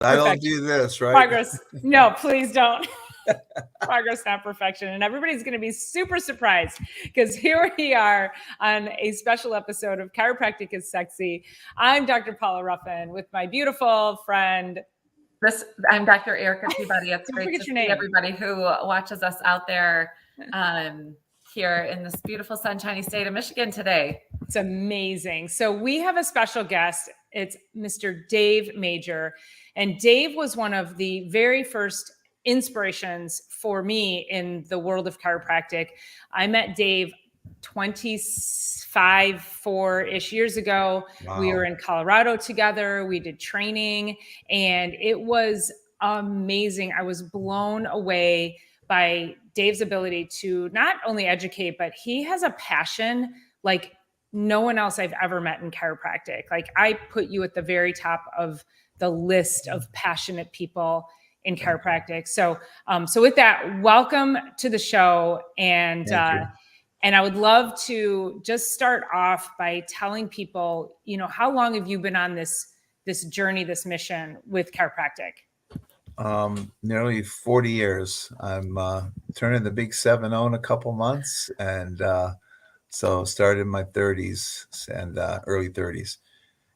I don't do this, right? Progress. No, please don't. Progress, not perfection. And everybody's going to be super surprised because here we are on a special episode of Chiropractic is Sexy. I'm Dr. Paula Ruffin with my beautiful friend. I'm Dr. Erica Peabody. It's great to see everybody who watches us out there here in this beautiful sunshiny state of Michigan today. It's amazing. So we have a special guest. It's Mr. Dave Major. And Dave was one of the very first inspirations for me in the world of chiropractic. I met Dave 4-ish years ago. Wow. We were in Colorado together. We did training and it was amazing. I was blown away by Dave's ability to not only educate, but he has a passion like no one else I've ever met in chiropractic. Like I put you at the very top of the list of passionate people in chiropractic. So with that, welcome to the show. And I would love to just start off by telling people, you know, how long have you been on this journey, this mission with chiropractic? Nearly 40 years. I'm turning the big 7-0 in a couple months. And so started in my 30s and early 30s.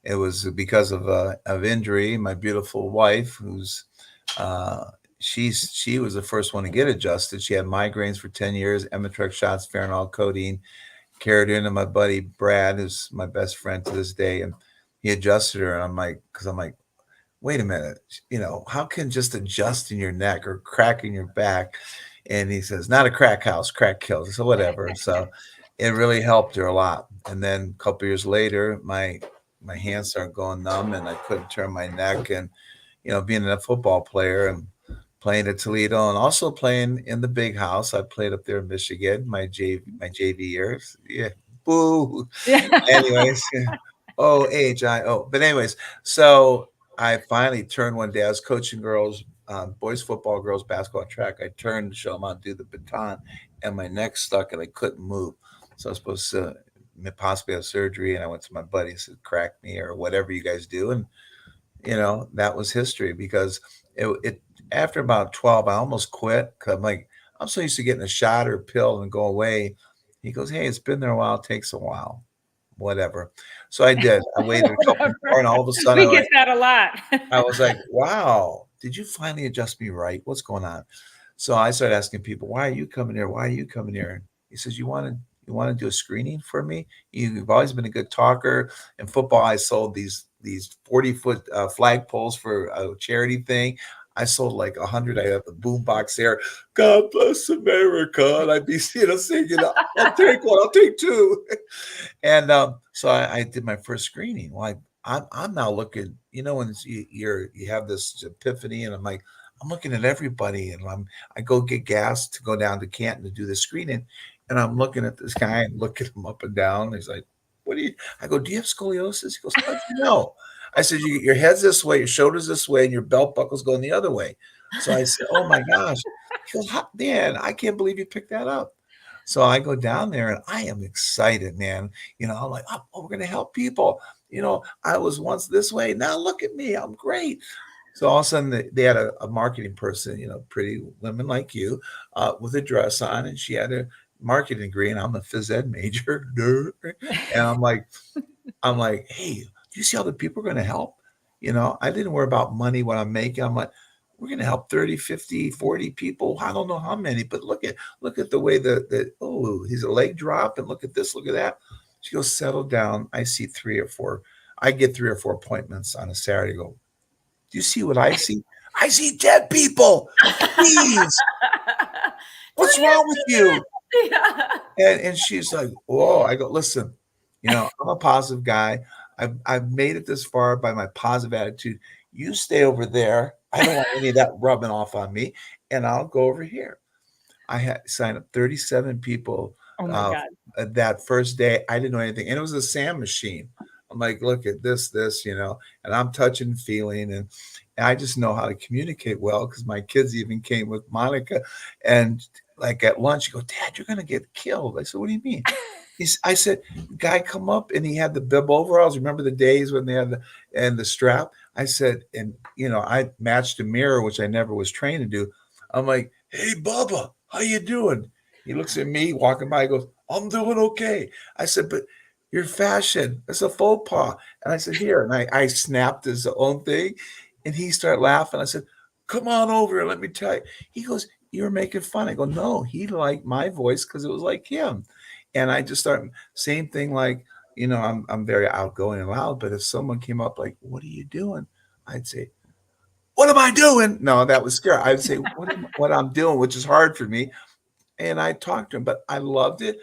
It was because of injury. My beautiful wife, who's she was the first one to get adjusted. She had migraines for 10 years, Emitrex shots, Farinol, codeine, carried her into my buddy Brad, who's my best friend to this day, and he adjusted her. And I'm like, wait a minute, you know, how can just adjusting your neck or cracking your back? And he says, not a crack house, crack kills. So whatever. So it really helped her a lot. And then a couple years later, my hands started going numb and I couldn't turn my neck. And, you know, being a football player and playing at Toledo and also playing in the big house. I played up there in Michigan, my JV years. Yeah. Boo. Anyways. OHIO. But anyways, so I finally turned one day. I was coaching girls, boys football, girls basketball, track. I turned to show them how to do the baton and my neck stuck and I couldn't move. So I was supposed to possibly have surgery. And I went to my buddy and said, crack me or whatever you guys do. And, you know, that was history because it after about 12, I almost quit. Cause I'm so used to getting a shot or a pill and go away. He goes, hey, it's been there a while. It takes a while. Whatever. So I did. I waited a couple more and all of a sudden we get that a lot. I was like, wow, did you finally adjust me right? What's going on? So I started asking people, why are you coming here? Why are you coming here? He says, you want to do a screening for me? You've always been a good talker. In football, I sold these 40-foot flagpoles for a charity thing. I sold like 100. I had the boom box there. God bless America. And I'd be, singing, I'll take one, I'll take two. And so I did my first screening. Well, I'm now looking, when you have this epiphany, and I'm like, I'm looking at everybody, and I go get gas to go down to Canton to do the screening, and I'm looking at this guy and looking him up and down. He's like, I go, do you have scoliosis? He goes, no. I said, your head's this way, your shoulder's this way, and your belt buckle's going the other way. So I said, oh my gosh. He goes, man, I can't believe you picked that up. So I go down there and I am excited, man. I'm like, oh, we're going to help people. I was once this way. Now look at me. I'm great. So all of a sudden they had a marketing person, pretty women like you, with a dress on, and she had a marketing degree, and I'm a phys ed major. And I'm like, hey, you see how the people are going to help? I didn't worry about money, what I'm making. I'm like, we're going to help 30, 50, 40 people. I don't know how many, but look at the way he's a leg drop, and look at this, look at that. She goes, settle down. I see 3 or 4. I get 3 or 4 appointments on a Saturday. I go, do you see what I see? I see dead people. Please. What's wrong with you? Yeah. And she's like, whoa. I go, listen, I'm a positive guy. I've made it this far by my positive attitude. You stay over there. I don't want any of that rubbing off on me, and I'll go over here. I had signed up 37 people. Oh my God. That first day. I didn't know anything, and it was a SAM machine. I'm like, look at this, and I'm touching, feeling, and I just know how to communicate well because my kids even came with Monica, and like at lunch, you go, Dad, you're gonna get killed. I said, what do you mean? I said, guy come up and he had the bib overalls. Remember the days when they had the strap? I said, and I matched a mirror, which I never was trained to do. I'm like, hey, Bubba, how you doing? He looks at me walking by. He goes, I'm doing okay. I said, but your fashion, it's a faux pas. And I said, here. And I snapped his own thing. And he started laughing. I said, come on over and let me tell you. He goes, you're making fun. I go, no, he liked my voice because it was like him. And I just start same thing like, I'm very outgoing and loud, but if someone came up like, what are you doing? I'd say, what am I doing? No, that was scary. I'd say, what I'm doing, which is hard for me. And I talked to him, but I loved it.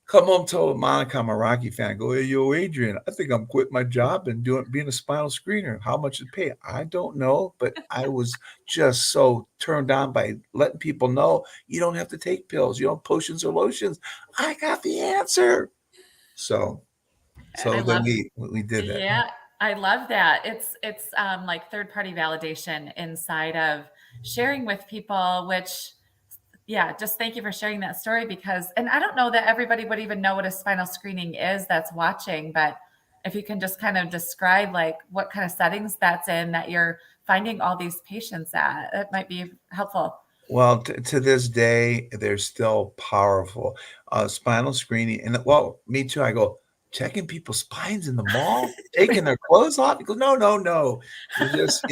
Come home, told Monica I'm a Rocky fan. I go, hey, yo, Adrian, I think I'm quitting my job and being a spinal screener. How much it pay? I don't know, but I was just so turned on by letting people know you don't have to take pills, potions or lotions. I got the answer. So then we did that. Yeah, I love that. It's like third-party validation inside of sharing with people, which just thank you for sharing that story and I don't know that everybody would even know what a spinal screening is that's watching, but if you can just kind of describe like what kind of settings that's in that you're finding all these patients at, it might be helpful. Well, to this day, they're still powerful. Spinal screening, and me too. I go checking people's spines in the mall, taking their clothes off. He goes, no, no, no. We just,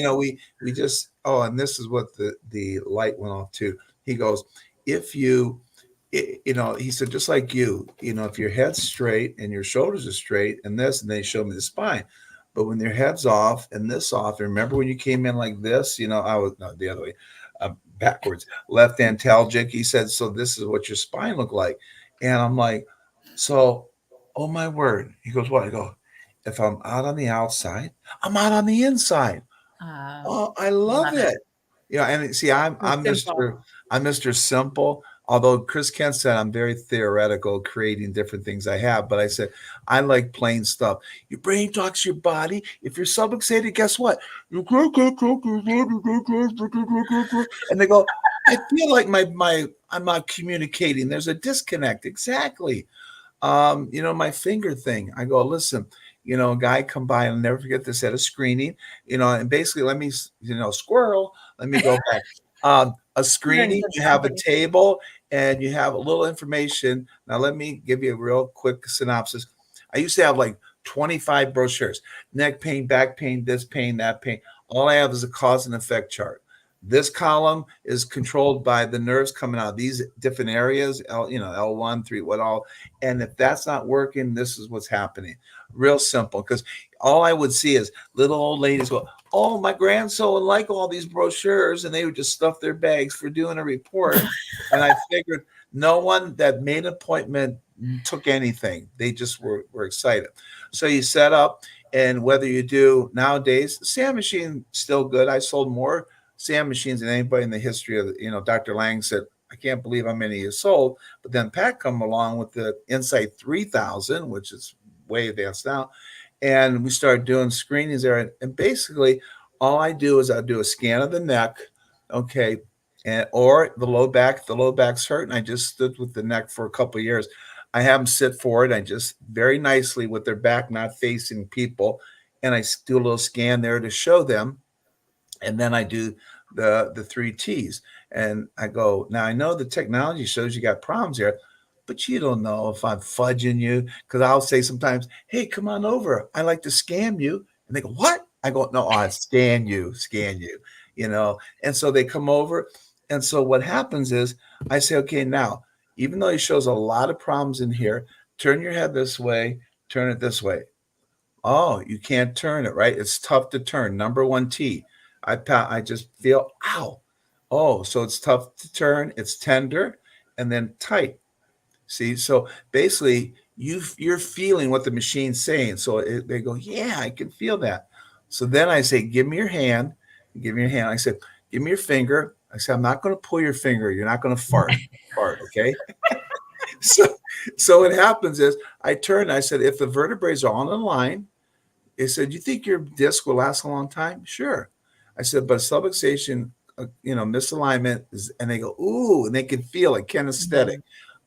we just. Oh, and this is what the light went off too. He goes, if you, he said, just like if your head's straight and your shoulders are straight and they showed me the spine. But when your head's off and this off, remember when you came in like this, I was no, the other way, backwards, left antalgic. He said, so this is what your spine looked like. And I'm like, so, oh my word. He goes, what? I go, if I'm out on the outside, I'm out on the inside. Oh, I love it. And see, I'm Mr. Simple. Although Chris Kent said I'm very theoretical, creating different things I have, but I said I like plain stuff. Your brain talks to your body. If you're subluxated, guess what? And they go, I feel like I'm not communicating. There's a disconnect. Exactly. My finger thing. I go, listen. A guy come by, and I'll never forget this at a screening, and basically let me, squirrel, let me go back. A screening, you have a table and you have a little information. Now, let me give you a real quick synopsis. I used to have like 25 brochures, neck pain, back pain, this pain, that pain. All I have is a cause and effect chart. This column is controlled by the nerves coming out of these different areas, L1, 3, what all. And if that's not working, this is what's happening. Real simple, because all I would see is little old ladies go, oh, my grandson would like all these brochures, and they would just stuff their bags for doing a report. And I figured no one that made an appointment took anything. They just were excited. So you set up, and whether you do nowadays, SAM machine still good. I sold more SAM machines than anybody in the history of, Dr. Lang said, I can't believe how many you sold. But then Pat come along with the Insight 3000, which is way advanced now. And we started doing screenings there. And basically, all I do is I do a scan of the neck, okay, or the low back. The low back's hurt, and I just stood with the neck for a couple of years. I have them sit forward. I just very nicely with their back not facing people, and I do a little scan there to show them. And then I do the 3 T's. And I go, now I know the technology shows you got problems here, but you don't know if I'm fudging you, because I'll say sometimes, hey, come on over. I like to scam you. And they go, what? I go, no, I scan you. And so they come over. And so what happens is I say, okay, now, even though he shows a lot of problems in here, turn your head this way, turn it this way. Oh, you can't turn it, right? It's tough to turn. Number 1 T. I just feel, ow. Oh, so it's tough to turn. It's tender and then tight. See, so basically you're feeling what the machine's saying. So they go, yeah, I can feel that. So then I say, give me your hand. I said, give me your finger. I said, I'm not going to pull your finger. You're not going to fart, okay? So what happens is I turn. I said, if the vertebrae are all in line, I said, you think your disc will last a long time? Sure. I said, but subluxation, misalignment is, and they go, ooh, and they can feel it, kinesthetic.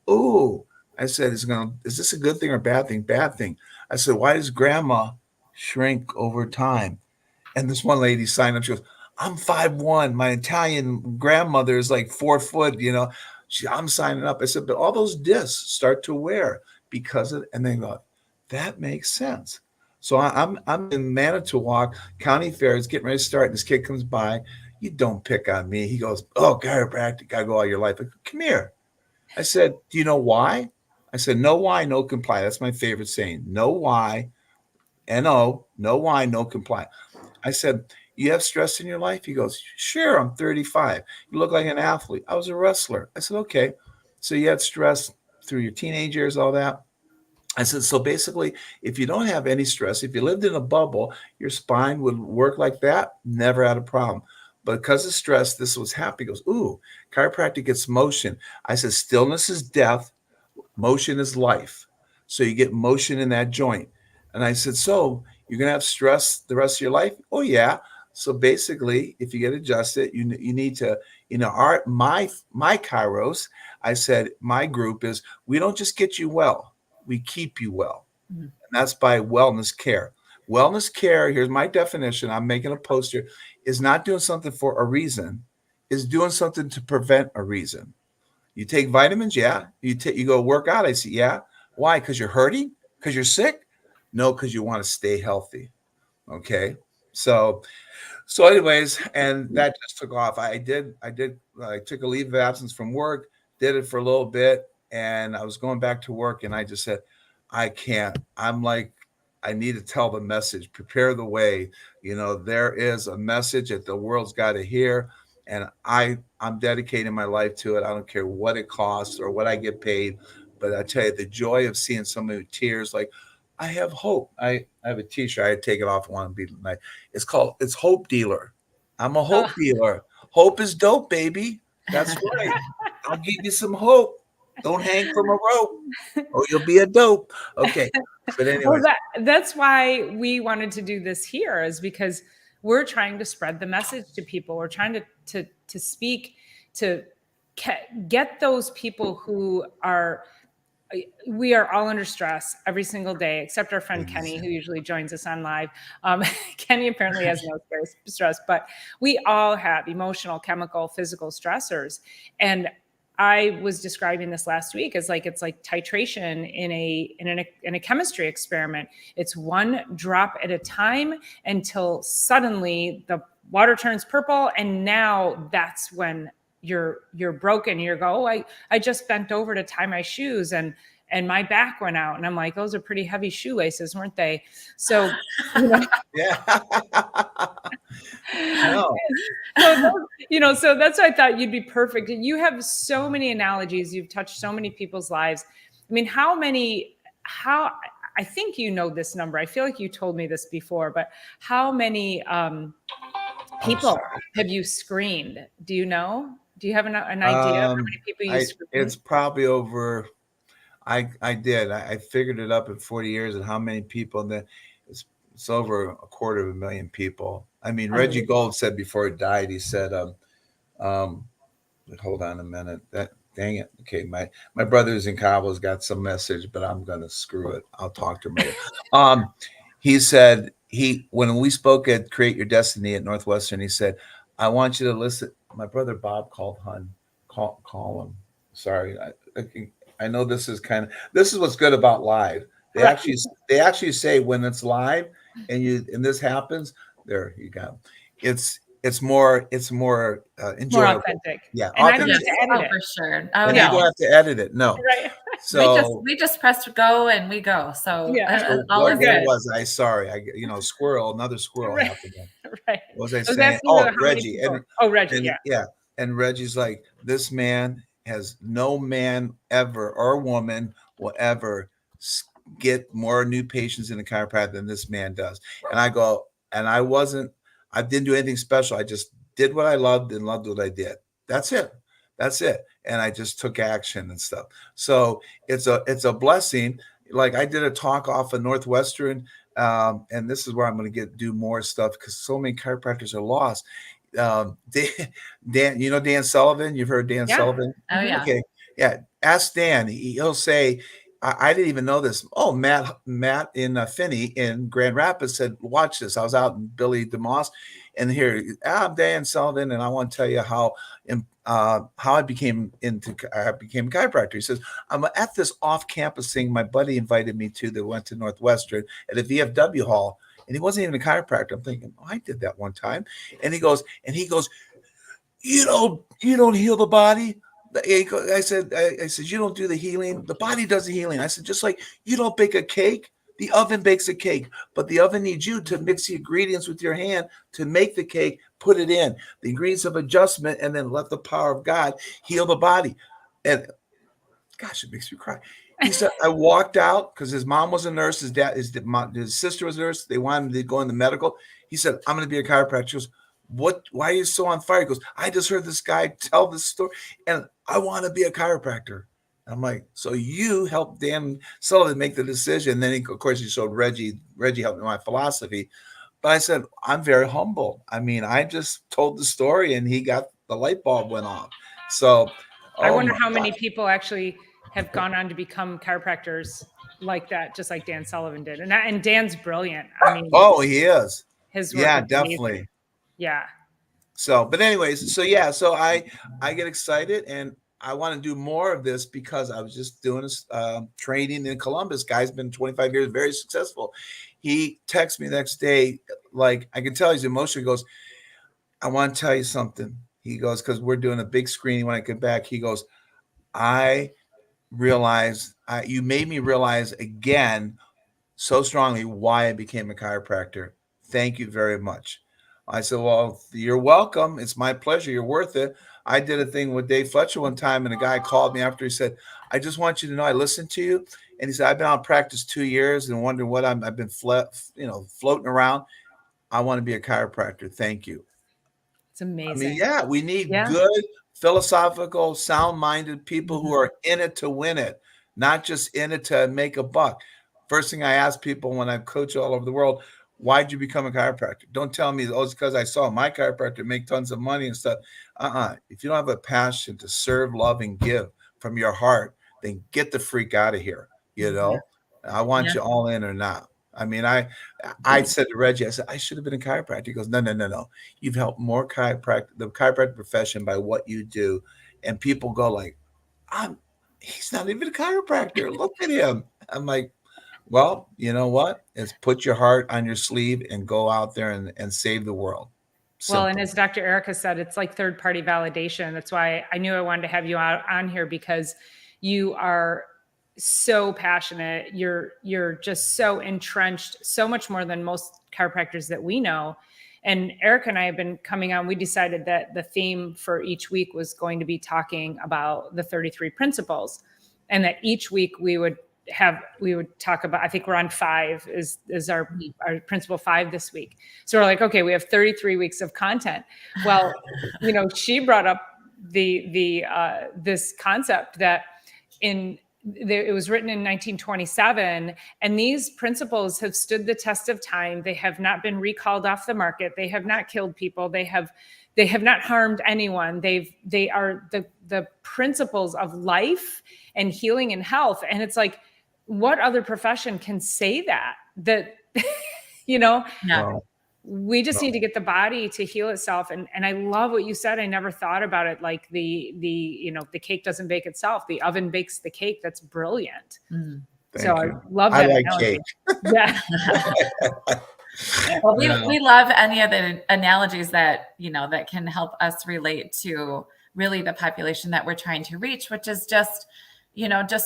Ooh, I said, is this a good thing or bad thing? Bad thing. I said, why does grandma shrink over time? And this one lady signed up. She goes, I'm 5'1". My Italian grandmother is like 4 foot, I'm signing up. I said, but all those discs start to wear because of, and they go, that makes sense. So I'm in Manitowoc County Fair. It's getting ready to start. And this kid comes by. You don't pick on me. He goes, oh, chiropractic. I go all your life. I go, come here. I said, do you know why? I said, no why, no comply. That's my favorite saying. No why, N-O, no why, no comply. I said, you have stress in your life? He goes, sure, I'm 35. You look like an athlete. I was a wrestler. I said, okay. So you had stress through your teenage years, all that? I said, so basically, if you don't have any stress, if you lived in a bubble, your spine would work like that, never had a problem. But because of stress, this was happening. He goes, ooh, chiropractic gets motion. I said, stillness is death, motion is life. So you get motion in that joint. And I said, so you're going to have stress the rest of your life? Oh, yeah. So basically, if you get adjusted, you need to, my Kairos, I said, my group is, we don't just get you well, we keep you well. Mm-hmm. And that's by wellness care. Wellness care, here's my definition. I'm making a poster, is not doing something for a reason, is doing something to prevent a reason. You take vitamins, yeah. You go work out, I see, yeah. Why? Because you're hurting? Because you're sick? No, because you want to stay healthy. Okay. So anyways, and that just took off. I took a leave of absence from work, did it for a little bit, and I was going back to work, and I just said, I can't. I'm like, I need to tell the message, prepare the way. There is a message that the world's got to hear, and I'm dedicating my life to it. I don't care what it costs or what I get paid, but I tell you, the joy of seeing somebody with tears, like, I have hope. I have a t-shirt. I had to take it off one be tonight. It's Hope Dealer. I'm a hope dealer. Hope is dope, baby. That's right. I'll give you some hope. Don't hang from a rope or you'll be a dope. Okay. But anyway. Well, that's why we wanted to do this here, is because we're trying to spread the message to people. We're trying to speak, to get those people who are, we are all under stress every single day, except our friend Kenny, who usually joins us on live. Kenny apparently has no stress, but we all have emotional, chemical, physical stressors. And I was describing this last week as it's like titration in a chemistry experiment. It's one drop at a time until suddenly the water turns purple, and now that's when you're broken. You go, oh, I just bent over to tie my shoes and my back went out. And I'm like, those are pretty heavy shoelaces, weren't they? So, yeah. So that's why I thought you'd be perfect. You have so many analogies. You've touched so many people's lives. I mean, I think you know this number. I feel like you told me this before, but how many people have you screened? Do you know? Do you have an idea of how many people you screened? It's probably over. I did. I figured it up in 40 years and how many people. And then it's over 250,000 people. I mean, Reggie Gold said before he died, he said, hold on a minute. Dang it. Okay, my brother's in Cabo's got some message, but I'm gonna screw it. I'll talk to him later. He said when we spoke at Create Your Destiny at Northwestern, he said, I want you to listen. My brother Bob called Hun. Call him. Sorry. I know this is what's good about live. They actually say when it's live and this happens, there you go. It's more enjoyable. More authentic. Yeah. And I don't have to edit it. For sure. Oh, and you don't have to edit it. No. Right. So we just press go and we go. So all is good. Another squirrel right. happened. Right. What was I saying? Oh, Reggie. Reggie. Yeah. And Reggie's like, this man has no man ever or woman will ever get more new patients in the chiropractic than this man does. And I go, and I didn't do anything special. I just did what I loved and loved what I did. That's it. And I just took action and stuff. So it's a blessing. Like I did a talk off of Northwestern, and this is where I'm going to do more stuff because so many chiropractors are lost. Dan, Dan Sullivan, you've heard Dan Sullivan? Oh yeah. Okay. Yeah. ask Dan. He'll say, I didn't even know this. Oh, Matt in Finney in Grand Rapids said, watch this. I was out in Billy DeMoss, and here, I'm Dan Sullivan, and I want to tell you how I became a chiropractor. He says, I'm at this off-campus thing my buddy invited me to that went to Northwestern at a VFW hall, and he wasn't even a chiropractor. I'm thinking, oh, I did that one time. And he goes, you don't heal the body. I said, you don't do the healing. The body does the healing. I said, just like you don't bake a cake, the oven bakes a cake, but the oven needs you to mix the ingredients with your hand to make the cake, put it in the ingredients of adjustment, and then let the power of God heal the body. And gosh, it makes me cry. He said, I walked out because his mom was a nurse. His sister was a nurse. They wanted him to go into medical. He said, I'm going to be a chiropractor. She goes, what? Why are you so on fire? He goes, I just heard this guy tell this story, and I want to be a chiropractor. I'm like, so you helped Dan Sullivan make the decision. And then, of course, he showed Reggie. Reggie helped me with my philosophy. But I said, I'm very humble. I mean, I just told the story, and he got the light bulb went off. So I wonder how many people actually have gone on to become chiropractors like that, just like Dan Sullivan did. And Dan's brilliant. I mean, he is. His work yeah, is definitely. amazing. Yeah. So, but anyways, so I get excited, and I want to do more of this because I was just doing this training in Columbus. Guy's been 25 years, very successful. He texts me the next day, like I can tell he's emotional. He goes, I want to tell you something. He goes, because we're doing a big screening when I get back. He goes, I realized you made me realize again so strongly why I became a chiropractor. Thank you very much. I said, well, you're welcome. It's my pleasure. You're worth it. I did a thing with Dave Fletcher one time, and a guy called me after. He said, I just want you to know I listened to you. And he said, I've been out of practice 2 years and wondering what I've been floating around. I want to be a chiropractor. Thank you. It's amazing. I mean, yeah, we need good, philosophical, sound-minded people who are in it to win it, not just in it to make a buck. First thing I ask people when I coach all over the world, why'd you become a chiropractor? Don't tell me, oh, it's because I saw my chiropractor make tons of money and stuff. If you don't have a passion to serve, love, and give from your heart, then get the freak out of here. You know, I want you all in or not. I mean, I said to Reggie, I said, I should have been a chiropractor. He goes, no. You've helped the chiropractic profession by what you do. And people go like, he's not even a chiropractor. Look at him. I'm like, well, you know what? It's put your heart on your sleeve and go out there and save the world. Simple. Well, and as Dr. Erica said, it's like third-party validation. That's why I knew I wanted to have you on here, because you are so passionate. You're just so entrenched, so much more than most chiropractors that we know. And Erica and I have been coming on. We decided that the theme for each week was going to be talking about the 33 principles, and that each week we would talk about, I think we're on 5 is our principle 5 this week. So we're like, okay, we have 33 weeks of content. Well, she brought up this concept that it was written in 1927, and these principles have stood the test of time. They have not been recalled off the market. They have not killed people. They have not harmed anyone. They are the principles of life and healing and health. And it's like, what other profession can say that we just need to get the body to heal itself. And I love what you said. I never thought about it like the cake doesn't bake itself. The oven bakes the cake. That's brilliant. So I love that. I like cake. Yeah. Well, we love any of the analogies that can help us relate to really the population that we're trying to reach, which is just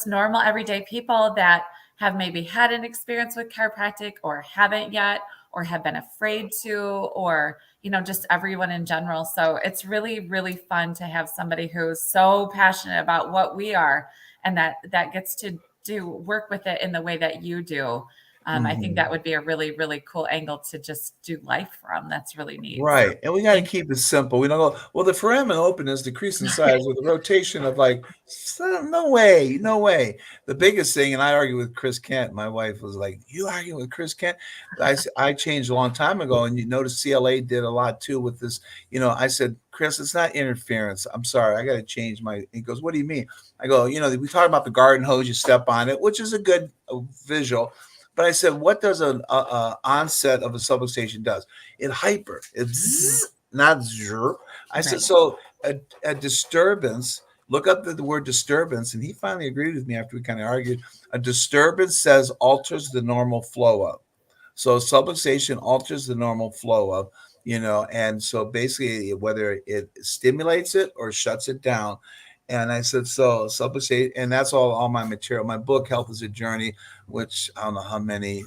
normal everyday people that have maybe had an experience with chiropractic or haven't yet, or have been afraid to, or, just everyone in general. So it's really, really fun to have somebody who's so passionate about what we are, and that gets to work with it in the way that you do. I think that would be a really, really cool angle to just do life from. That's really neat. Right. So And we got to thank keep it simple. We don't go, well, the foramen openness decrease in size with a rotation of like, no way, no way. The biggest thing, and I argue with Chris Kent, my wife was like, you argue with Chris Kent? I changed a long time ago, and you notice CLA did a lot too with this. I said, Chris, it's not interference. I'm sorry. I got to change my, he goes, what do you mean? I go, we talk about the garden hose, you step on it, which is a good visual. But I said, what does an onset of a subluxation does? It hyper. It's not zero. I said, so a disturbance, look up the word disturbance. And he finally agreed with me after we kind of argued. A disturbance says alters the normal flow of. So subluxation alters the normal flow of, and so basically whether it stimulates it or shuts it down. And I said, so subluxation, and that's all my material. My book, Health is a Journey, which I don't know how many,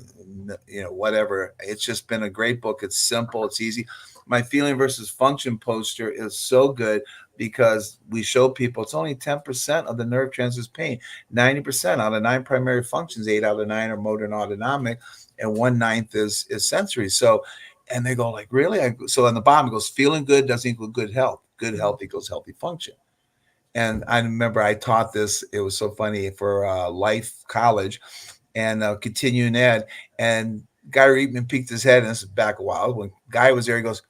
whatever. It's just been a great book. It's simple. It's easy. My feeling versus function poster is so good because we show people it's only 10% of the nerve transverse pain. 90% out of 9 primary functions, 8 out of 9 are motor and autonomic, and 1/9 is sensory. So, and they go like, really? So on the bottom it goes, feeling good doesn't equal good health. Good health equals healthy function. And I remember I taught this. It was so funny for Life College and continuing ed. And Guy Reitman peeked his head, and this is back a while. When Guy was there, he goes,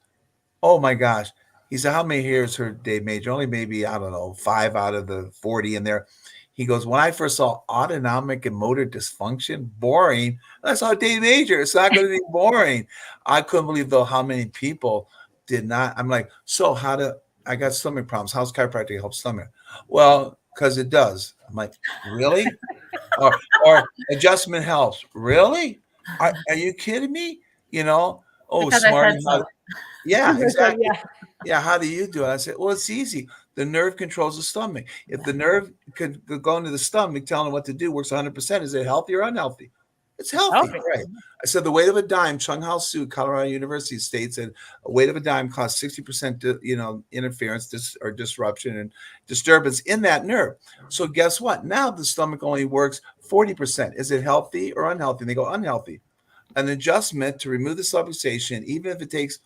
oh my gosh. He said, how many years heard Dave Major? Only maybe, I don't know, 5 out of the 40 in there. He goes, when I first saw autonomic and motor dysfunction, boring. I saw Dave Major. It's not going to be boring. I couldn't believe, though, how many people did not. I'm like, so I got stomach problems. How's chiropractic help stomach? Well, because it does. I'm like, really? or adjustment helps. Really? Are you kidding me? because smart. I said so. Yeah, exactly. Yeah, how do you do it? I said, well, it's easy. The nerve controls the stomach. If the nerve could go into the stomach, telling it what to do, works 100%. Is it healthy or unhealthy? It's healthy, right? I said the weight of a dime. Chung Hao Su, Colorado University, states that a weight of a dime costs 60%, interference or disruption and disturbance in that nerve. So guess what? Now the stomach only works 40%. Is it healthy or unhealthy? And they go unhealthy. An adjustment to remove the subluxation, even if it takes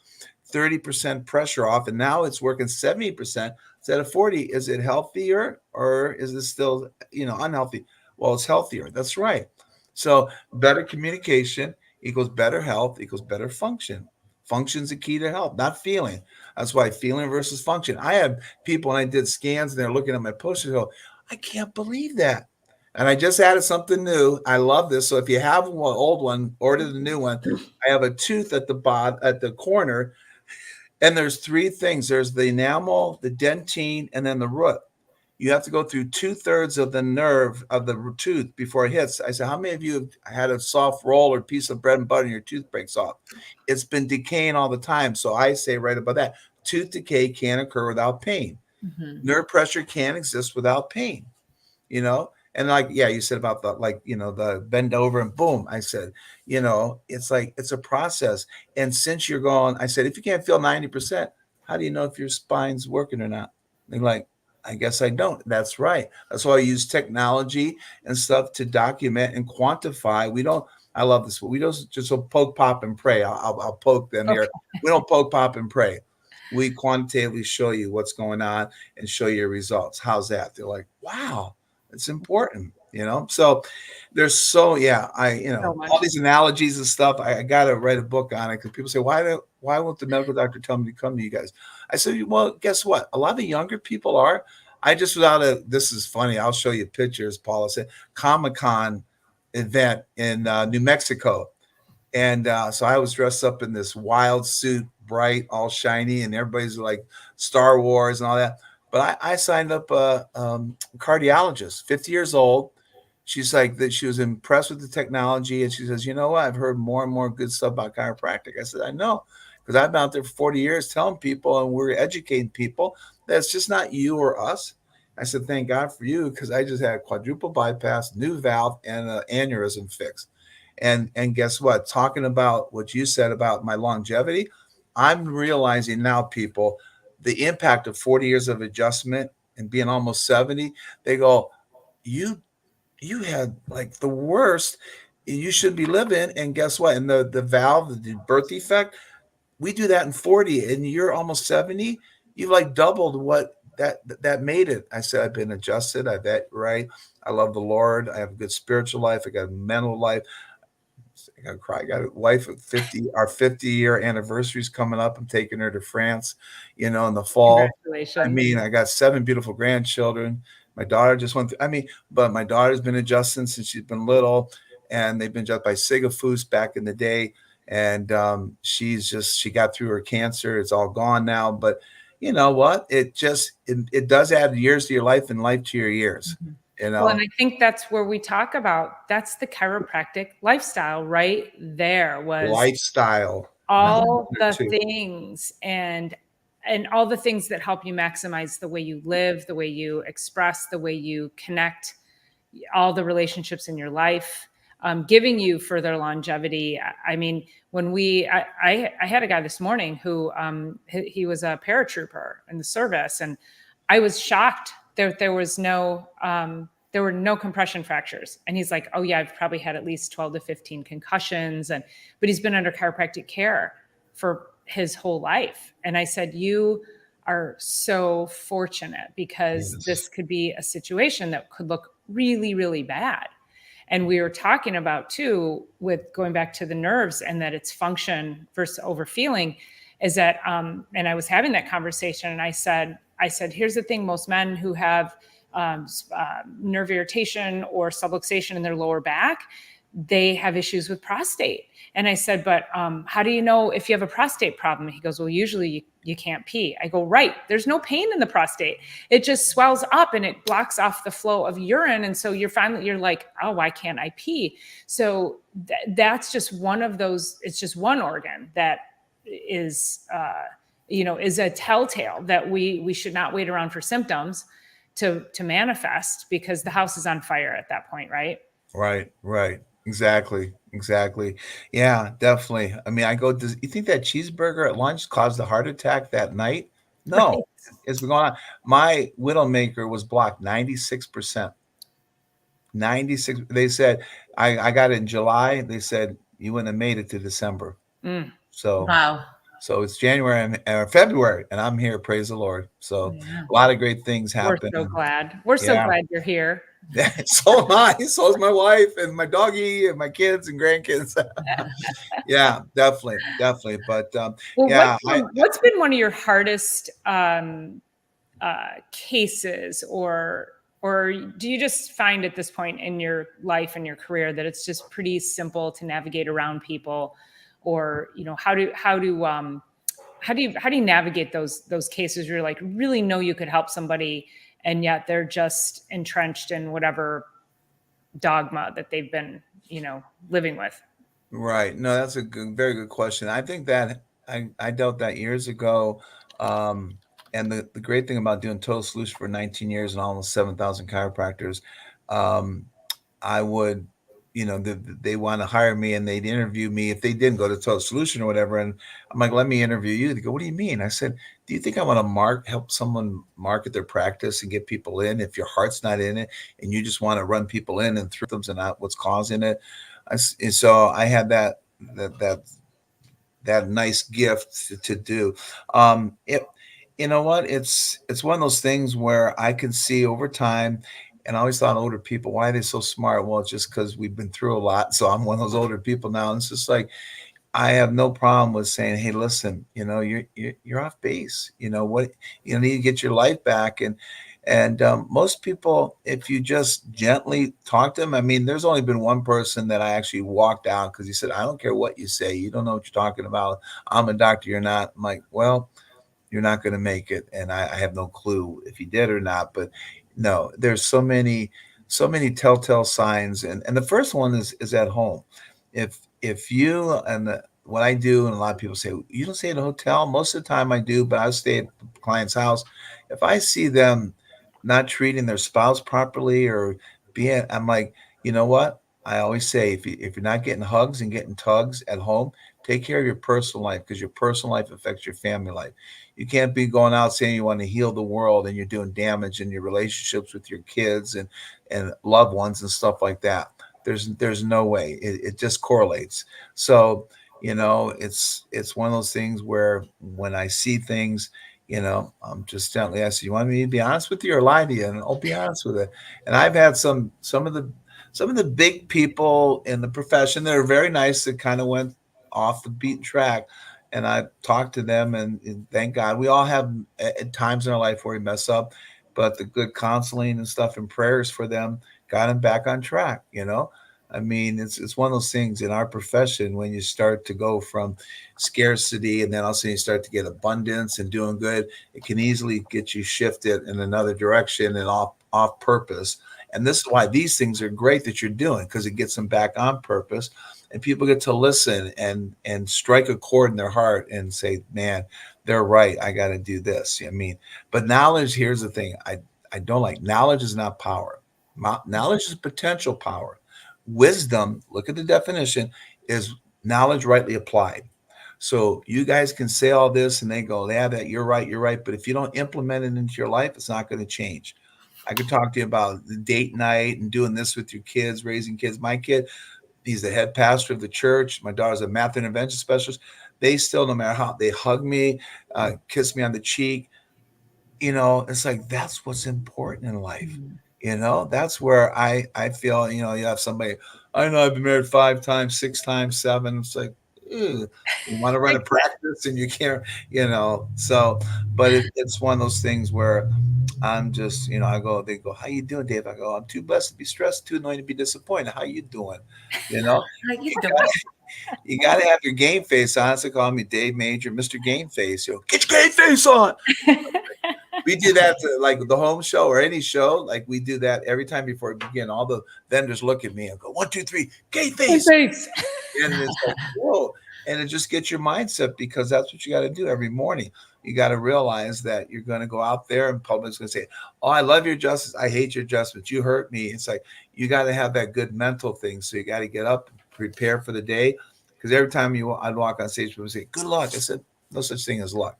30% pressure off, and now it's working 70% instead of 40. Is it healthier or is it still, unhealthy? Well, it's healthier. That's right. So better communication equals better health equals better function. Function's the key to health, not feeling. That's why feeling versus function. I have people, and I did scans, and they're looking at my poster, go, I can't believe that. And I just added something new. I love this. So if you have one old one, order the new one. I have a tooth at the bottom, at the corner, and there's 3 things. There's the enamel, the dentine, and then the root. You have to go through 2/3 of the nerve of the tooth before it hits. I said, how many of you have had a soft roll or piece of bread and butter and your tooth breaks off? It's been decaying all the time. So I say right about that. Tooth decay can occur without pain. Nerve pressure can exist without pain, And like, yeah, you said about the bend over and boom. I said, it's like, it's a process. And since you're going, I said, if you can't feel 90%, how do you know if your spine's working or not? They're like, I guess I don't. That's right. That's why I use technology and stuff to document and quantify. I love this, but we don't just poke, pop, and pray. I'll poke them here. We don't poke, pop, and pray. We quantitatively show you what's going on and show you your results. How's that? They're like, wow, it's important, So there's all these analogies and stuff. I got to write a book on it because people say, why won't the medical doctor tell me to come to you guys? I said, well, guess what? A lot of the younger people are. I just this is funny. I'll show you pictures. Paula said Comic-Con event in New Mexico. And so I was dressed up in this wild suit, bright, all shiny, and everybody's like Star Wars and all that. But I signed up a cardiologist, 50 years old. She's like that. She was impressed with the technology. And she says, you know what? I've heard more and more good stuff about chiropractic. I said, I know. Because I've been out there for 40 years telling people, and we're educating people that it's just not you or us. I said, thank God for you, because I just had a quadruple bypass, new valve, and an aneurysm fix. And guess what? Talking about what you said about my longevity, I'm realizing now, people, the impact of 40 years of adjustment and being almost 70. They go, you had like the worst. you should be living. And guess what? And the valve, the birth defect, we do that in 40, and you're almost 70. You've like doubled what that made it. I said, I've been adjusted. I've ate right. I love the Lord. I have a good spiritual life. I got a mental life. I gotta cry. I got a wife at 50. Our 50-year anniversary is coming up. I'm taking her to France, in the fall. I Congratulations. mean, I got 7 beautiful grandchildren. My daughter just went through, but my daughter's been adjusting since she's been little, and they've been adjusted by Sigafus back in the day. And she got through her cancer. It's all gone now. But you know what? It does add years to your life and life to your years. Mm-hmm. Well, and I think that's where we talk about, that's the chiropractic lifestyle right there, was lifestyle, all the things and all the things that help you maximize the way you live, the way you express, the way you connect, all the relationships in your life, giving you further longevity. I mean, when I had a guy this morning who he was a paratrooper in the service, and I was shocked that there were no compression fractures. And he's like, oh yeah, I've probably had at least 12 to 15 concussions. But he's been under chiropractic care for his whole life. And I said, you are so fortunate, because this could be a situation that could look really, really bad. And we were talking about too, with going back to the nerves and that it's function versus overfeeling, is that, and I was having that conversation, and I said, here's the thing, most men who have nerve irritation or subluxation in their lower back, they have issues with prostate. And I said, but how do you know if you have a prostate problem? He goes, well, usually you can't pee. I go, right. There's no pain in the prostate. It just swells up and it blocks off the flow of urine. And so you're like, oh, why can't I pee? So that's just one of those. It's just one organ that is, is a telltale that we should not wait around for symptoms to manifest, because the house is on fire at that point, right? Right. Exactly. Yeah, definitely. I mean, you think that cheeseburger at lunch caused a heart attack that night? No, right. It's been going on. My Widowmaker was blocked 96%. 96. They said, I got it in July. They said, you wouldn't have made it to December. So, wow. So it's January and February, and I'm here. Praise the Lord. So a lot of great things happen. We're so glad. We're so glad you're here. So am I. So is my wife and my doggy and my kids and grandkids. Yeah, definitely. But what's been one of your hardest cases, or do you just find at this point in your life and your career that it's just pretty simple to navigate around people? Or, how do you navigate those cases where you're like, really know you could help somebody, and yet they're just entrenched in whatever dogma that they've been, living with? Right. No, that's a very good question. I think that I dealt that years ago. And the great thing about doing Total Solution for 19 years and almost 7,000 chiropractors, I would, they want to hire me and they'd interview me if they didn't go to Total Solution or whatever. And I'm like, let me interview you. They go, what do you mean? I said, do you think I want to help someone market their practice and get people in if your heart's not in it and you just want to run people in and through them and not what's causing it? So I had that nice gift to do. You know what? It's one of those things where I can see over time. And I always thought older people, why are they so smart? Well, it's just because we've been through a lot. So I'm one of those older people now. And it's just like, I have no problem with saying, hey, listen, you're off base. You need to get your life back. And most people, if you just gently talk to them, I mean, there's only been one person that I actually walked out because he said, I don't care what you say. You don't know what you're talking about. I'm a doctor. You're not. I'm like, well, you're not going to make it. And I have no clue if he did or not. But no, there's so many telltale signs. And the first one is at home. If you, what I do, and a lot of people say, you don't stay at a hotel. Most of the time I do, but I stay at the client's house. If I see them not treating their spouse properly I'm like, you know what? I always say, if you're not getting hugs and getting tugs at home, take care of your personal life, because your personal life affects your family life. You can't be going out saying you want to heal the world and you're doing damage in your relationships with your kids and loved ones and stuff like that. There's no way. It just correlates. So, it's one of those things where when I see things, I'm just gently asking, you want me to be honest with you or lie to you? And I'll be honest with it. And I've had some of the big people in the profession that are very nice that kind of went off the beaten track. And I talked to them, and thank God we all have at times in our life where we mess up, but the good counseling and stuff and prayers for them got them back on track. I mean, it's one of those things in our profession when you start to go from scarcity and then also you start to get abundance and doing good, it can easily get you shifted in another direction and off purpose. And this is why these things are great that you're doing, because it gets them back on purpose, and people get to listen and strike a chord in their heart and say, man, they're right. I got to do this. I mean, but knowledge, here's the thing. I don't like knowledge is not power. Knowledge is potential power. Wisdom, look at the definition, is knowledge rightly applied. So you guys can say all this and they go, yeah, that you're right. But if you don't implement it into your life, it's not going to change. I could talk to you about the date night and doing this with your kids, raising kids. My kid, he's the head pastor of the church. My daughter's a math intervention specialist. They still, no matter how, they hug me, kiss me on the cheek. It's like, that's what's important in life. That's where I feel, you have somebody, I know I've been married 5 times, 6 times, 7. It's like, ew, you want to run a practice and you can't, so, but it's one of those things where I'm just, they go, how you doing, Dave? I go, I'm too blessed to be stressed, too annoying to be disappointed. How you doing? You got to have your game face on. So call me Dave Major, Mr. Game Face. Get your game face on. We do that to like the home show or any show. Like we do that every time before we begin. All the vendors look at me and go, 1, 2, 3, game face. And it's like, whoa. And it just gets your mindset, because that's what you got to do every morning. You got to realize that you're going to go out there and public's going to say, oh, I love your justice. I hate your justice. You hurt me. It's like, you got to have that good mental thing. So you got to get up, prepare for the day. Because every time I'd walk on stage, people say, good luck. I said, no such thing as luck.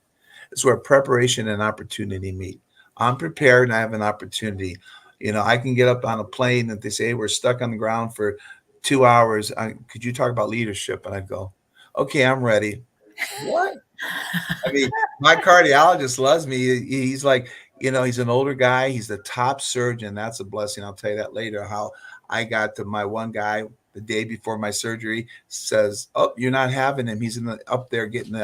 It's where preparation and opportunity meet. I'm prepared and I have an opportunity. I can get up on a plane and they say, hey, we're stuck on the ground for 2 hours. Could you talk about leadership? And I'd go, okay, I'm ready. What? I mean, my cardiologist loves me. He's like, he's an older guy. He's the top surgeon. That's a blessing. I'll tell you that later, how I got to my one guy the day before my surgery says, oh, you're not having him. He's up there getting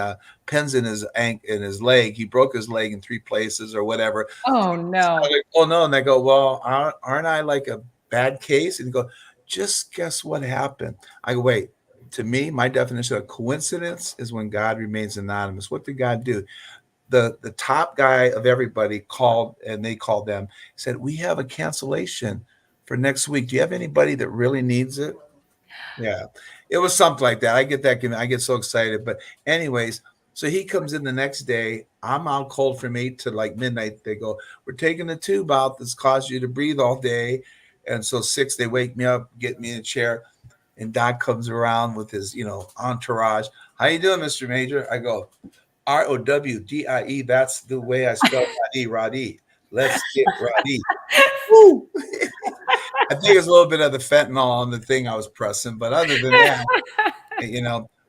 pins in his leg. He broke his leg in 3 places or whatever. Oh, no. So like, oh, no. And I go, well, aren't I like a bad case? And go, just guess what happened? I go, wait. To me, my definition of coincidence is when God remains anonymous. What did God do? The top guy of everybody called, and they called them, said, we have a cancellation for next week. Do you have anybody that really needs it? Yeah, it was something like that. I get that. I get so excited. But anyways, so he comes in the next day. I'm out cold from 8 to like midnight. They go, we're taking the tube out that's caused you to breathe all day. And so 6, they wake me up, get me in a chair. And Doc comes around with his, entourage. How you doing, Mr. Major? I go, ROWDIE. That's the way I spell Roddy. Let's get Roddy. Woo! I think it's a little bit of the fentanyl on the thing I was pressing, but other than that,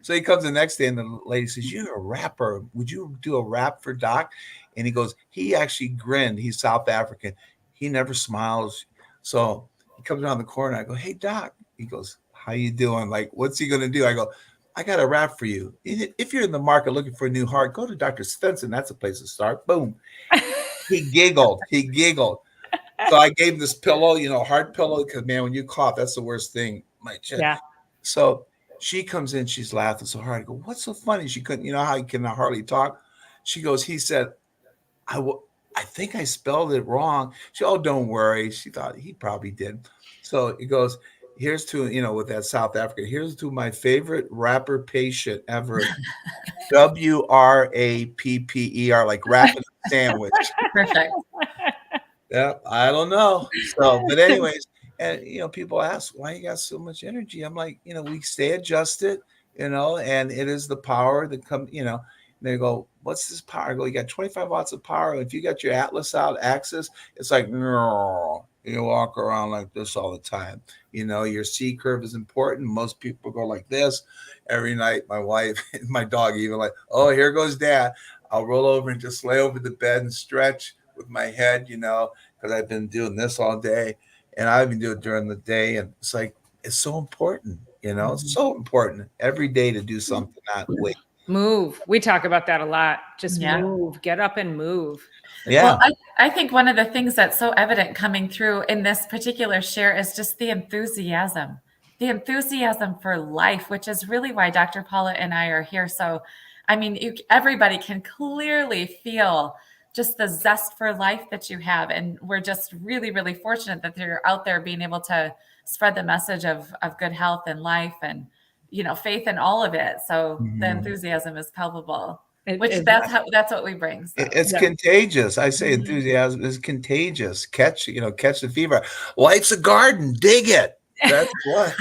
So he comes the next day, and the lady says, "You're a rapper. Would you do a rap for Doc?" And he goes, he actually grinned. He's South African. He never smiles. So he comes around the corner. I go, "Hey, Doc." He goes, "How you doing? Like, what's he gonna do?" I go, "I got a rap for you. If you're in the market looking for a new heart, go to Dr. Svensson. That's a place to start." Boom. He giggled. So I gave him this pillow, heart pillow, because man, when you cough, that's the worst thing. My chest. Yeah. So she comes in, she's laughing so hard. I go, "What's so funny?" She couldn't, how you can hardly talk. She goes, he said, I think I spelled it wrong. She, "Oh, don't worry." She thought he probably did. So he goes, "Here's to, with that South African, here's to my favorite rapper patient ever. WRAPPER, like wrapping a sandwich." Perfect. Yeah, I don't know. So, but anyways, and people ask, why you got so much energy? I'm like, we stay adjusted, and it is the power that come, they go, "What's this power?" I go, "You got 25 watts of power. If you got your Atlas out, Axis, it's like, no, You walk around like this all the time. Your C curve is important. Most people go like this every night. My wife, my dog, even like, oh, here goes dad. I'll roll over and just lay over the bed and stretch with my head, because I've been doing this all day, and I've been doing it during the day. And it's like, it's so important, it's Mhm. so important every day to do something, not wait. Move. We talk about that a lot. Just Yeah. move, get up and move. Yeah. Well, I think one of the things that's so evident coming through in this particular share is just the enthusiasm for life, which is really why Dr. Paula and I are here. So, I mean, everybody can clearly feel just the zest for life that you have. And we're just really, really fortunate that you're out there being able to spread the message of good health and life and, faith in all of it. So the Mhm. enthusiasm is palpable. It Which is. that's what we bring. So. It's Yeah. contagious. I say Mhm. enthusiasm is contagious. Catch the fever. Life's a garden. Dig it. That's what.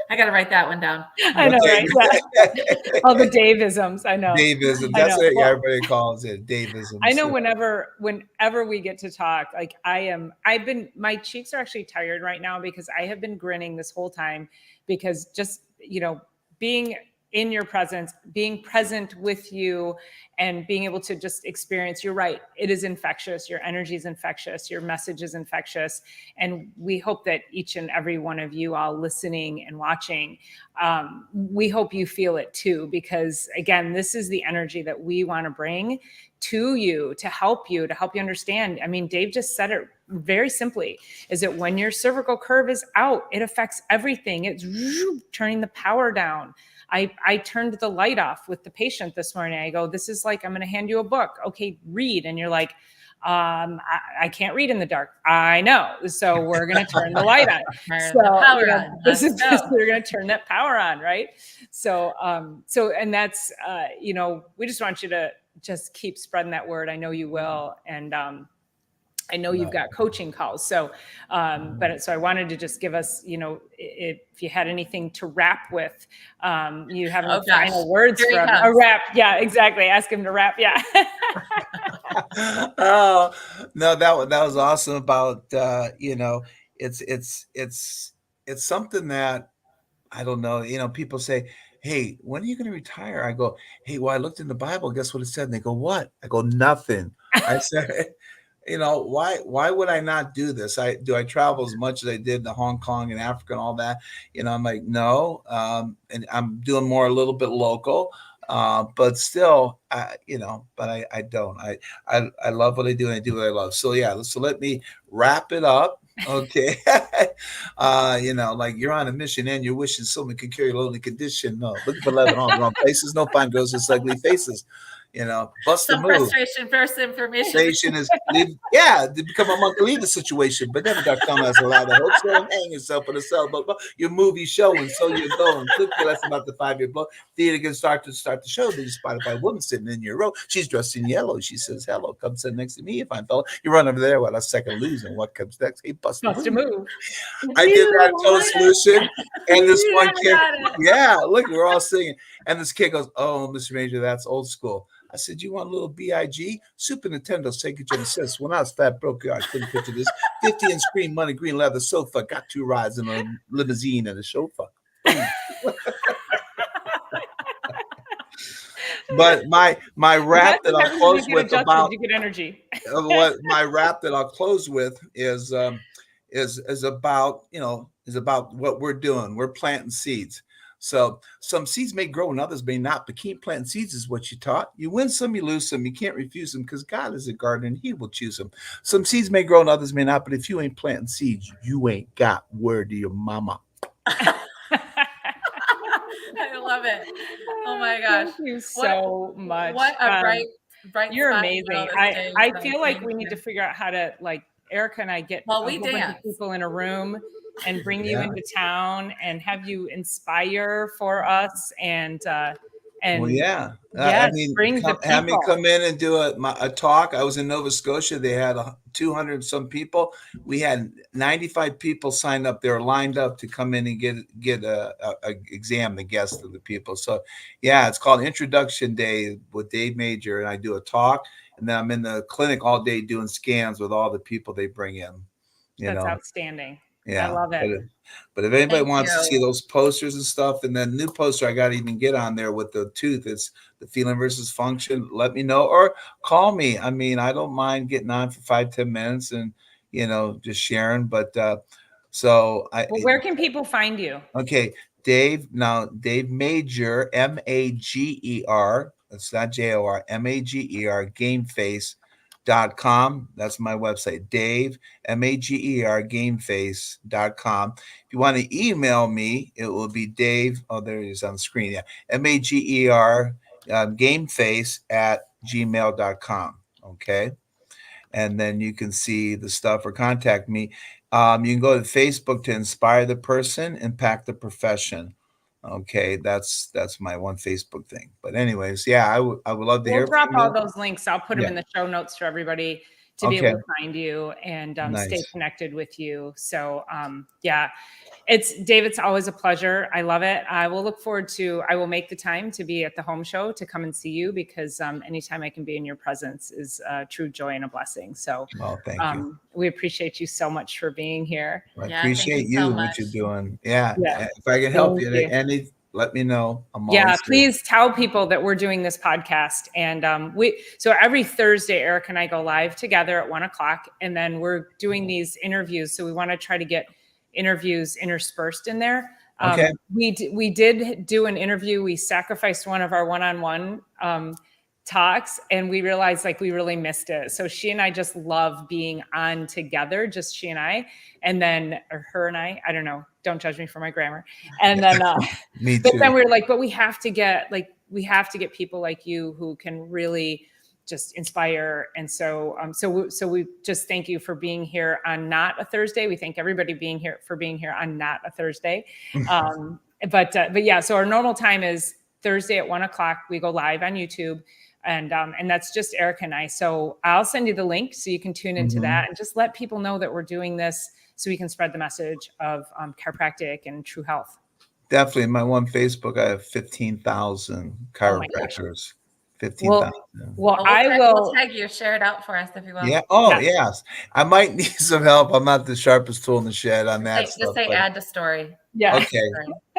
I got to write that one down. I know, right? Yeah. All the Davisms. I know. Davism. I That's know. what Well, everybody calls it. Davism. I know whenever we get to talk, like my cheeks are actually tired right now because I have been grinning this whole time because just, being in your presence, being present with you and being able to just experience, you're right. It is infectious. Your energy is infectious. Your message is infectious. And we hope that each and every one of you all listening and watching, we hope you feel it too, because again, this is the energy that we want to bring to you to help you understand. I mean, Dave just said it very simply, is that when your cervical curve is out, it affects everything. It's turning the power down. I turned the light off with the patient this morning. I go, this is like, I'm going to hand you a book. Okay, read. And you're like, I can't read in the dark. I know. So we're going to turn the light on. Turn the power on. This is Let's go. we're going to turn that power on. Right. So, and that's, we just want you to just keep spreading that word. I know you will. And, I know you've got coaching calls. So, so I wanted to just give us, if you had anything to wrap with, you have any final words for him. A wrap. Yeah, exactly. Ask him to wrap. Yeah. Oh, no, that was awesome about, it's something that I don't know, people say, hey, when are you going to retire? I go, hey, well, I looked in the Bible. Guess what it said? And they go, what? I go, nothing. I said, why would I not do this? I travel as much as I did to Hong Kong and Africa and all that. I'm like, no. And I'm doing more a little bit local. But still, but I don't. I love what I do and I do what I love. So yeah, so let me wrap it up. Okay. Like you're on a mission and you're wishing someone could carry a lonely condition. No, looking for love in all the wrong places. No fine girls with ugly faces. Bust the Some move. frustration versus information. Frustration is to become a monkey lead the situation, but never got come as a lot of hope. So hang yourself on the cell, but your movie showing, so you're going. Click your lesson about the 5-year blow. Theater can start the show. Then you spotted by a woman sitting in your row. She's dressed in yellow. She says, "Hello, come sit next to me, you fine fellow." You run over there while a second losing. What comes next? Hey, bust a move. I did that Total Solution, and this one kid, yeah, look, we're all singing, and this kid goes, "Oh, Mr. Major, that's old school." I said, "You want a little BIG? Super Nintendo, Sega Genesis. When I was fat, broke, I couldn't picture this. 50-inch screen, money, green leather sofa. Got 2 rides in a limousine and a chauffeur." But my rap that I'll close with about energy. what my rap that I'll close with is about what we're doing. We're planting seeds. So some seeds may grow and others may not, but keep planting seeds is what you taught. You win some, you lose some. You can't refuse them because God is a gardener and he will choose them. Some seeds may grow and others may not, but if you ain't planting seeds, you ain't got word to your mama. I love it. Oh my gosh. Thank you so much. What a bright you're spot amazing. I feel like we need to figure out how to, like, Erica and I get a whole bunch of people in a room and bring you into town and have you inspire for us and I mean, have me come in and do a talk. I was in Nova Scotia. They had 200 some people. We had 95 people signed up. They were lined up to come in and get a exam the guests of the people. So yeah, it's called Introduction Day with Dave Major, and I do a talk, and then I'm in the clinic all day doing scans with all the people they bring in. You That's know, outstanding. I yeah. love it. But if anybody Thank wants to you. see those posters and stuff, and then new poster I got to even get on there with the tooth, it's the feeling versus function. Let me know or call me. I mean, I don't mind getting on for 5-10 minutes and just sharing. But so Well, where can people find you? okay, Dave Major, Mager. That's not Jor. Mager gameface.com. That's my website. Dave Mager gameface.com. If you want to email me, it will be Dave. Oh, there it is on the screen. Yeah. Mager gameface at gmail.com. Okay. And then you can see the stuff or contact me. You can go to Facebook to inspire the person, impact the profession. Okay, that's my one Facebook thing. But anyways, yeah, I would love to hear We'll drop from you. all those links. I'll put them in the show notes for everybody to be able to find you and Nice. stay connected with you. So yeah, Dave, it's always a pleasure. I love it. I will make the time to be at the home show to come and see you, because anytime I can be in your presence is a true joy and a blessing. So thank you. We appreciate you so much for being here. I appreciate you, what you're doing. Yeah. Yeah. If I can help Thank you, let me know. Please tell people that we're doing this podcast. And so every Thursday, Eric and I go live together at 1:00, and then we're doing these interviews. So we want to try to get interviews interspersed in there. Okay. We did do an interview. We sacrificed one of our one-on-one talks, and we realized we really missed it. So she and I just love being on together, just she and I, and then or her and I don't know. Don't judge me for my grammar. And then, me too. But then we were like, but we have to get people like you who can really just inspire. And so, so we just thank you for being here on not a Thursday. We thank everybody for being here on not a Thursday. But yeah, so our normal time is Thursday at 1:00. We go live on YouTube. And that's just Eric and I. So I'll send you the link so you can tune into that and just let people know that we're doing this so we can spread the message of chiropractic and true health. Definitely. In my one Facebook, I have 15,000 chiropractors. 15,000. Well, I will tag you. Share it out for us if you will. Yeah. Oh, yes. I might need some help. I'm not the sharpest tool in the shed on that stuff. Just say add to story. Yeah. Okay.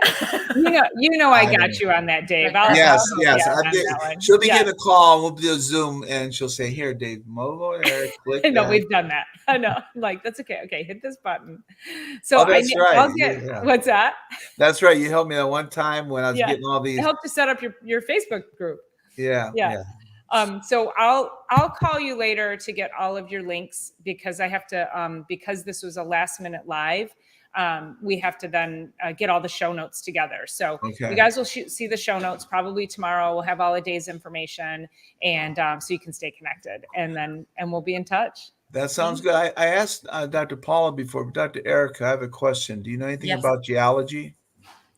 I got you on that, Dave. Yes. She'll be getting a call. We'll do a Zoom, and she'll say, "Here, Dave, move over there." Click. No, we've done that. I know. That's okay. Okay, hit this button. So that's right. What's that? That's right. You helped me that one time when I was getting all these. I helped to set up your Facebook group. Yeah. So I'll call you later to get all of your links, because I have to because this was a last minute live. We have to then get all the show notes together. So you guys will see the show notes probably tomorrow. We'll have all the day's information, and so you can stay connected, and we'll be in touch. That sounds good. I asked Dr. Paula before, but Dr. Erica, I have a question. Do you know anything about geology?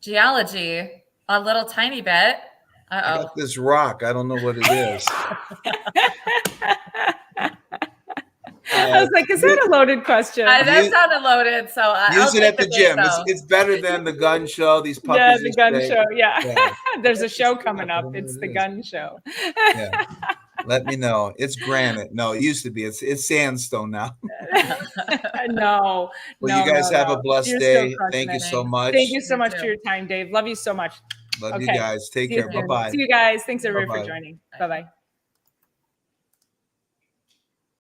Geology, a little tiny bit. I got this rock. I don't know what it is. I was like, is that a loaded question? That sounded loaded. So use it at the gym. It's better than the gun show. These puppies. Yeah, the gun show. Yeah. There's a show coming up. It's the gun show. Yeah. Let me know. It's granite. No, it used to be. It's sandstone now. No. Well, you guys have a blessed day. Thank you so much. Thank you so much for your time, Dave. Love you so much. Love you guys. Take care. Bye-bye. See you guys. Thanks everybody for joining. Bye-bye.